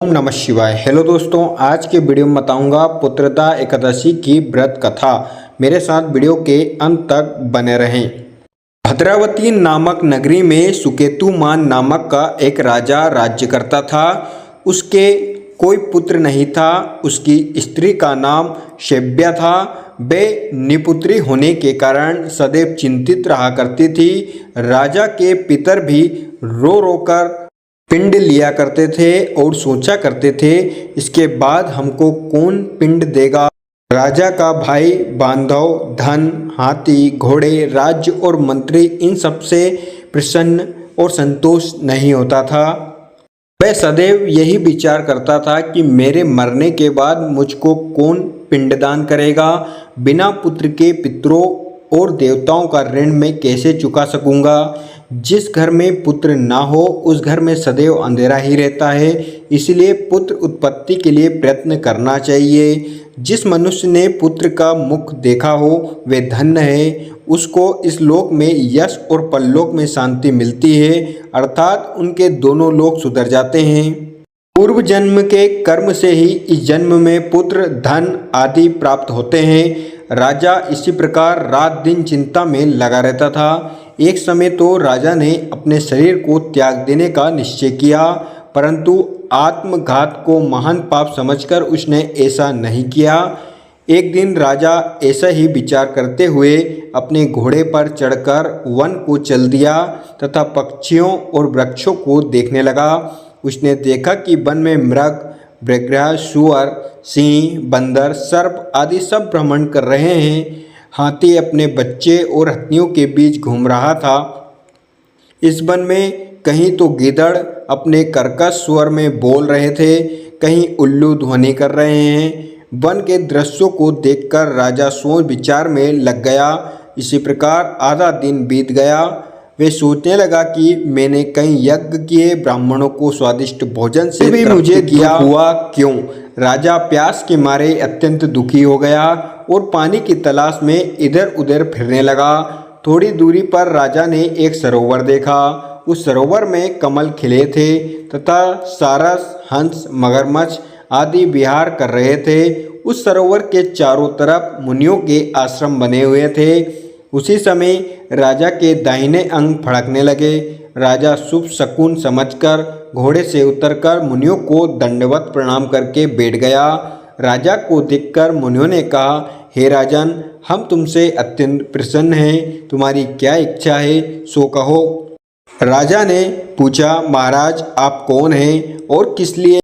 ओम नमः शिवाय। हेलो दोस्तों, आज के वीडियो में बताऊंगा पुत्रदा एकादशी की व्रत कथा। मेरे साथ वीडियो के अंत तक बने रहें। भद्रावती नामक नगरी में सुकेतुमान नामक का एक राजा राज्य करता था। उसके कोई पुत्र नहीं था। उसकी स्त्री का नाम शैब्या था। वे निपुत्री होने के कारण सदैव चिंतित रहा करती थी। राजा के पितर भी रो रो कर पिंड लिया करते थे और सोचा करते थे, इसके बाद हमको कौन पिंड देगा। राजा का भाई बांधव धन, हाथी, घोड़े, राज्य और मंत्री इन सब से प्रसन्न और संतोष नहीं होता था। वह सदैव यही विचार करता था कि मेरे मरने के बाद मुझको कौन पिंडदान करेगा। बिना पुत्र के पितरों और देवताओं का ऋण मैं कैसे चुका सकूंगा। जिस घर में पुत्र ना हो उस घर में सदैव अंधेरा ही रहता है। इसलिए पुत्र उत्पत्ति के लिए प्रयत्न करना चाहिए। जिस मनुष्य ने पुत्र का मुख देखा हो वे धन्य है। उसको इस लोक में यश और परलोक में शांति मिलती है, अर्थात उनके दोनों लोक सुधर जाते हैं। पूर्व जन्म के कर्म से ही इस जन्म में पुत्र, धन आदि प्राप्त होते हैं। राजा इसी प्रकार रात दिन चिंता में लगा रहता था। एक समय तो राजा ने अपने शरीर को त्याग देने का निश्चय किया, परंतु आत्मघात को महान पाप समझकर उसने ऐसा नहीं किया। एक दिन राजा ऐसा ही विचार करते हुए अपने घोड़े पर चढ़कर वन को चल दिया तथा पक्षियों और वृक्षों को देखने लगा। उसने देखा कि वन में मृग, व्याघ्र, सुअर, सिंह, बंदर, सर्प आदि सब भ्रमण कर रहे हैं। हाथी अपने बच्चे और हथिनियों के बीच घूम रहा था। इस वन में कहीं तो गिद्धड़ अपने कर्कश स्वर में बोल रहे थे, कहीं उल्लू ध्वनि कर रहे हैं। वन के दृश्यों को देखकर राजा सोच विचार में लग गया। इसी प्रकार आधा दिन बीत गया। वे सोचने लगा कि मैंने कई यज्ञ किए, ब्राह्मणों को स्वादिष्ट भोजन से भी मुझे किया हुआ क्यों। राजा प्यास के मारे अत्यंत दुखी हो गया और पानी की तलाश में इधर उधर फिरने लगा। थोड़ी दूरी पर राजा ने एक सरोवर देखा। उस सरोवर में कमल खिले थे तथा सारस, हंस, मगरमच्छ आदि विहार कर रहे थे। उस सरोवर के चारों तरफ मुनियों के आश्रम बने हुए थे। उसी समय राजा के दाहिने अंग फड़कने लगे। राजा शुभ शकुन समझकर घोड़े से उतरकर मुनियों को दंडवत प्रणाम करके बैठ गया। राजा को देखकर मुनियों ने कहा, हे राजन, हम तुमसे अत्यंत प्रसन्न हैं। तुम्हारी क्या इच्छा है सो कहो। राजा ने पूछा, महाराज आप कौन हैं और किस लिए